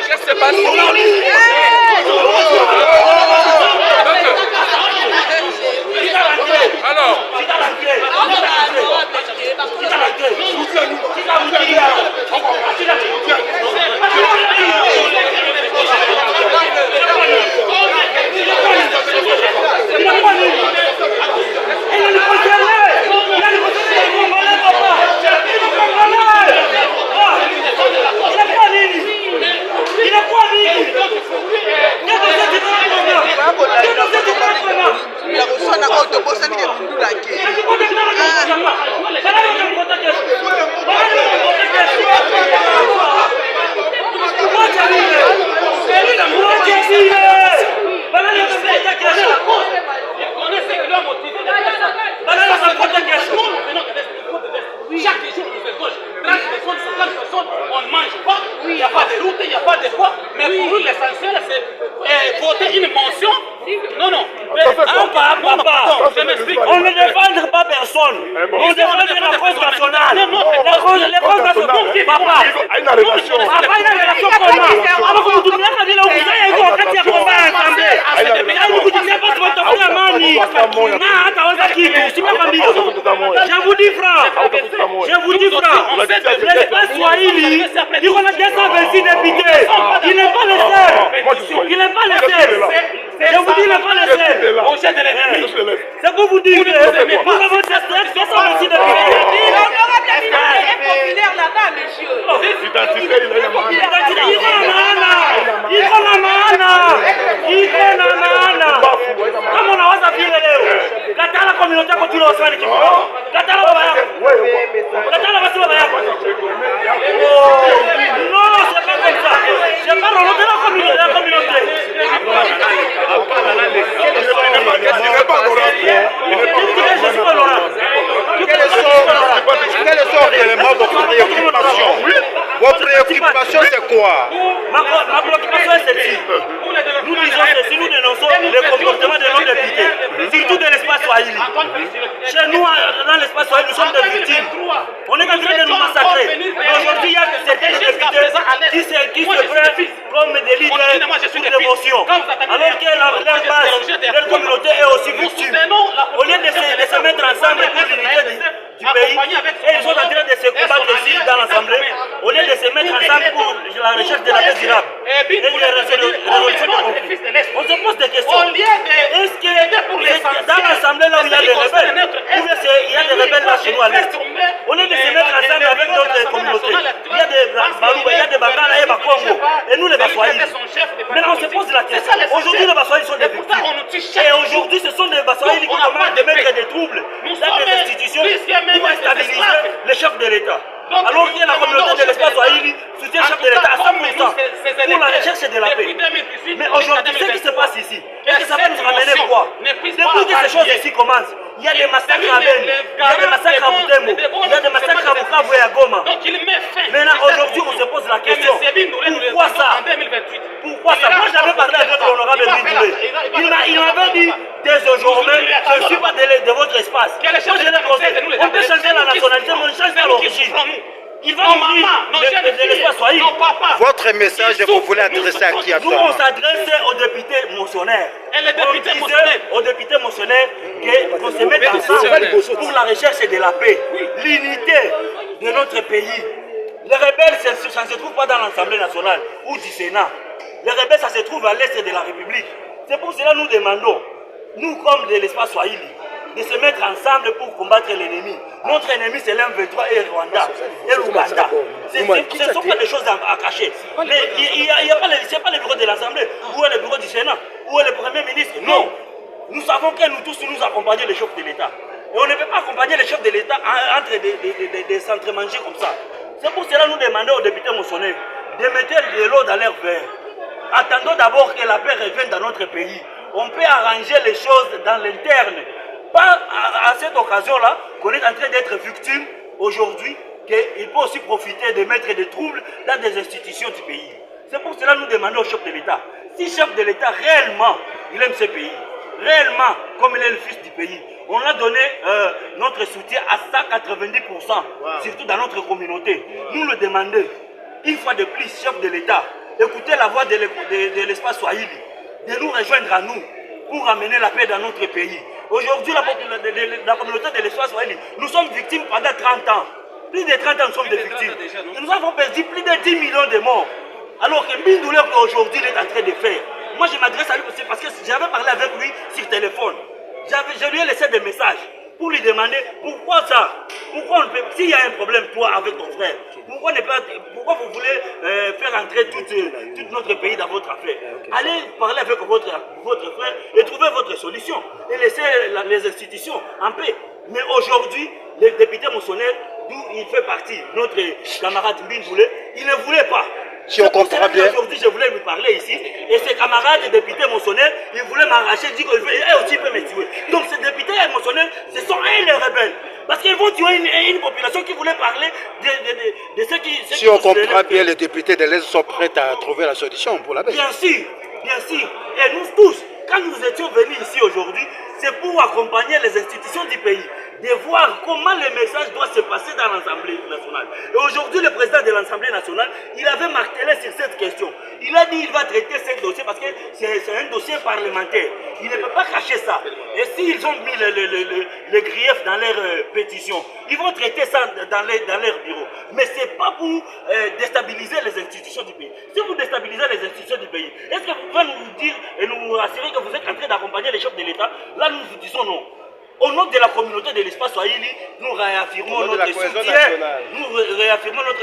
Qu'est-ce qui se passe? Alors, chaque jour, on ne mange pas, il n'y a pas de route, il n'y a pas de quoi, mais pour nous, l'essentiel, c'est voter une mention. Non, non. Je m'explique. On ne défend pas personne. On défend la cause nationale. Les causes nationales. Papa. Il y a une relation. Papa, il y a une relation comment? Alors que vous tournez la ville où vous avez eu un quartier à combat ensemble. Vous dites pas que votre famille a mani. Je vous dis, frère. Je vous dis, frère. L'espace Swahili, il y a 226 députés. Il n'est pas le seul. Il n'est pas le seul. Je vous dis, il n'est pas le seul. C'est pour vous dire que nous avons 226 députés. L'honorable est populaire là-bas, monsieur. L'identité, il y a kama unawaza vile leo katala communauté yako tu losani kipo katala baba yako katala basi baba yako non c'est pas comme ça je parle au nom de la communauté quelles sont réellement vos préoccupations? Vos préoccupations c'est quoi? Ma préoccupation est celle-ci. Nous disons ceci, nous dénonçons le comportement de nos députés, surtout de l'espace Swahili. Chez nous, dans l'espace Swahili, nous sommes des victimes. On est en train de nous massacrer. Mais aujourd'hui, il y a certains députés qui se prennent comme des leaders sous dévotion. Alors que leur base, leur communauté est aussi victime. Au lieu de se mettre ensemble pour l'unité du pays, et ils sont en train de se combattre ici dans l'Assemblée, au lieu de se mettre ensemble pour la recherche de la paix durable et de la résolution du conflit. On se pose des questions. Est-ce que dans l'Assemblée là où il y a des rebelles, ou bien il y a des rebelles là chez nous à l'Est, au lieu de se mettre ensemble avec d'autres communautés, il y a des Balouba, il y a des Bangala et Bakongo, et nous les Baswahili. Maintenant on se pose la question. Aujourd'hui les Baswahili sont des victimes. Et aujourd'hui ce sont des Baswahili qui commandent de mettre des troubles dans des institutions pour stabiliser les chefs de l'État. Alors que la communauté de l'espace Swahili soutient le chef de l'État à 100% pour la recherche de la paix. Mais aujourd'hui, ce qui se passe ici, est-ce que ça va nous ramener quoi? Depuis que ces choses ici commencent, il y a des massacres à Beni, il y a des massacres à Butembo, il y a des massacres à Bukavu et à Goma. Maintenant, aujourd'hui, on se pose la question, pourquoi ça? Pourquoi ça? Moi, j'avais parlé avec l'honorable Mbindoué. Il m'avait dit, dès aujourd'hui, je ne suis pas de votre espace. Moi, je l'ai posé. On peut changer la nationalité, mais on ne change pas l'origine. Il va de l'espace Swahili. Votre message, vous voulez adresser à qui? Nous, on s'adresse aux députés motionnaires. Aux députés motionnaires qu'on se mette ensemble pour la recherche de la paix, l'unité de notre pays. Les rebelles, ça ne se trouve pas dans l'Assemblée nationale ou du Sénat. Les rebelles, ça se trouve à l'est de la République. C'est pour cela que nous demandons, nous comme de l'espace Swahili, de se mettre ensemble pour combattre l'ennemi. Notre ennemi c'est l'M23 et Rwanda et l'Ouganda. Ce ne sont pas des choses à cacher. Mais il n'y a pas le bureau de l'Assemblée, où est le bureau du Sénat, où est le Premier ministre. Non. Nous savons que nous tous nous accompagnons les chefs de l'État. Et on ne peut pas accompagner les chefs de l'État entre des centres-mangés comme ça. C'est pour cela que nous demandons aux députés motionnaires de mettre de l'eau dans leur verre. Attendons d'abord que la paix revienne dans notre pays. On peut arranger les choses dans l'interne. Pas à cette occasion-là qu'on est en train d'être victime aujourd'hui, qu'il peut aussi profiter de mettre des troubles dans des institutions du pays. C'est pour cela que nous demandons au chef de l'État. Si le chef de l'État réellement, il aime ce pays, réellement, comme il est le fils du pays, on a donné notre soutien à 190%, surtout dans notre communauté. Nous le demandons, une fois de plus, chef de l'État, écouter la voix de l'espace Swahili, de nous rejoindre à nous pour ramener la paix dans notre pays. Aujourd'hui, la communauté de l'espace Swahili, nous sommes victimes pendant 30 ans. Plus de 30 ans, nous sommes des victimes. Nous avons perdu plus de 10 millions de morts. Alors que Mbindoulet aujourd'hui est en train de faire. Moi, je m'adresse à lui parce que j'avais parlé avec lui sur téléphone. Je lui ai laissé des messages pour lui demander pourquoi ça. Pourquoi on peut, s'il y a un problème, toi, avec ton frère, pourquoi vous voulez faire entrer tout notre pays dans votre affaire? Allez parler avec votre frère et trouver votre solution. Et laisser les institutions en paix. Mais aujourd'hui, le député Moussonet, d'où il fait partie, notre camarade Mbindoulet, il ne voulait pas. Si on comprend bien. Aujourd'hui, je voulais lui parler ici. Et ses camarades députés Moussonet, ils voulaient m'arracher, dire qu'eux aussi peuvent me tuer. Donc ces députés Moussonet, ce sont eux les rebelles. Parce qu'ils vont tuer une population qui voulait parler de ceux qui... Si on comprend bien, les députés de l'Est sont prêts à trouver la solution pour la paix. Bien sûr, bien sûr. Et nous tous, quand nous étions venus ici aujourd'hui, c'est pour accompagner les institutions du pays, de voir comment le message doit se passer dans l'Assemblée nationale. Et aujourd'hui, le président de l'Assemblée nationale, il avait martelé sur cette question. Il a dit qu'il va traiter ce dossier parce que c'est un dossier parlementaire. Il ne peut pas cacher ça. Et s'ils ont mis les griefs dans leur pétition, ils vont traiter ça dans leur bureau. Mais ce n'est pas pour déstabiliser les institutions du pays. Si vous déstabilisez les institutions du pays, est-ce que vous pouvez nous dire et nous assurer que vous êtes en train d'accompagner les chefs de l'État? Là, nous vous disons non. Au nom de la communauté de l'espace Swahili, nous réaffirmons notre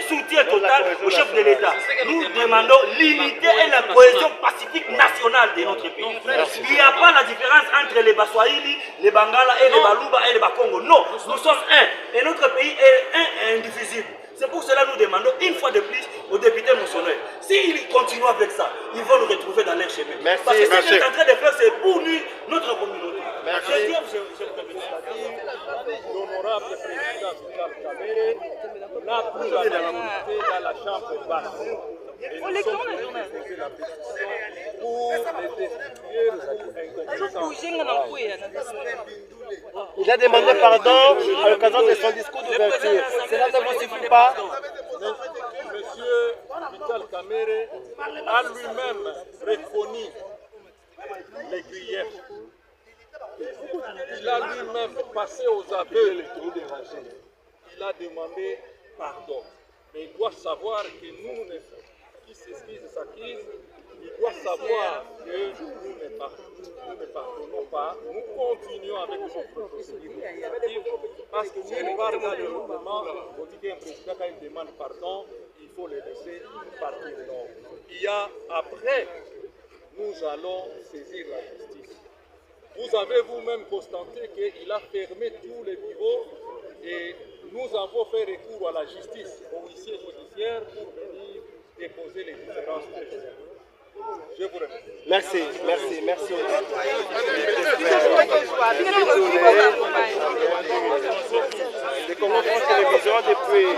soutien total au chef de l'État. Nous demandons l'unité et la cohésion pacifique nationale de notre pays. Il n'y a pas la différence entre les Baswahili, les Bangala et les Baluba et les Bakongo. Non, nous sommes un. Et notre pays est un et indivisible. C'est pour cela que nous demandons une fois de plus aux députés Moussonet. S'ils continuent avec ça, ils vont nous retrouver dans leur chemin. Merci, parce que ce qu'ils sont en train de faire, c'est pour nous, notre communauté. Merci. L'honorable président Vital Kamerhe n'a plus la majorité dans la chambre basse. Et nous sommes venus poser la pétition pour les destituer. Il a demandé pardon à l'occasion de son discours d'ouverture. Cela ne vous suffit pas? Monsieur Vital Kamerhe a lui-même reconnu les griefs. Il a lui-même passé aux aveux. Il a demandé pardon. Mais il doit savoir que nous, qui s'accuse, il doit savoir que nous ne pardonnons pas. Nous continuons avec notre procédure législative parce que nous part dans le mouvement, on dit qu'un président, quand il demande pardon, il faut le laisser partir. Non. Il y a après, nous allons saisir la justice. Vous avez vous-même constaté qu'il a fermé tous les bureaux et nous avons fait recours à la justice, au huissier judiciaire pour venir déposer les différences. Je vous remercie. Merci, merci, merci. Les Congo France Télévision depuis...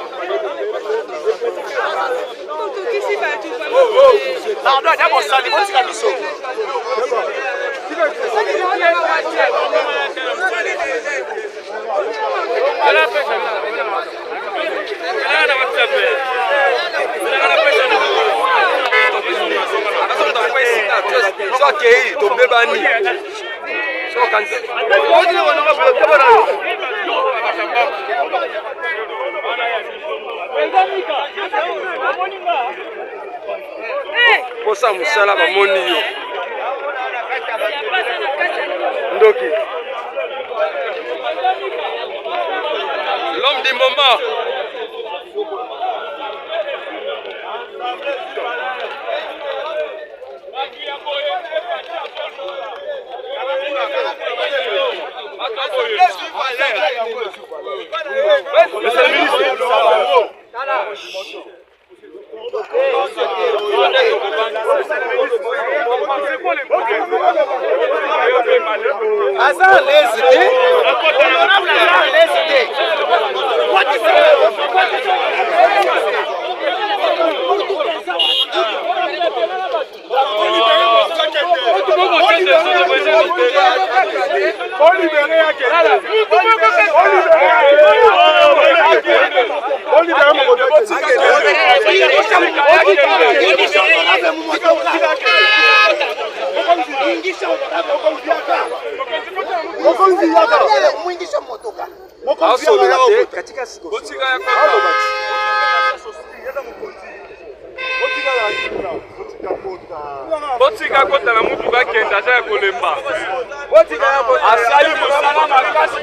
Pardon, d'abord ça, il faut que tu Posa musala bamoni yo. Ndoki. L'homme du moment. Monsieur le ministre, Azar les idées. Honorable Azar les idées. solola te katika siko. botika kota na mutu bakenda aza ya kolemba asali mosala makasi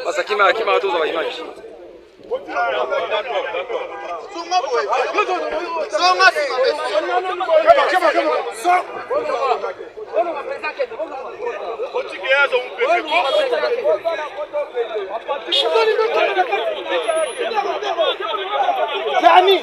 basakima akima toza ba image Jani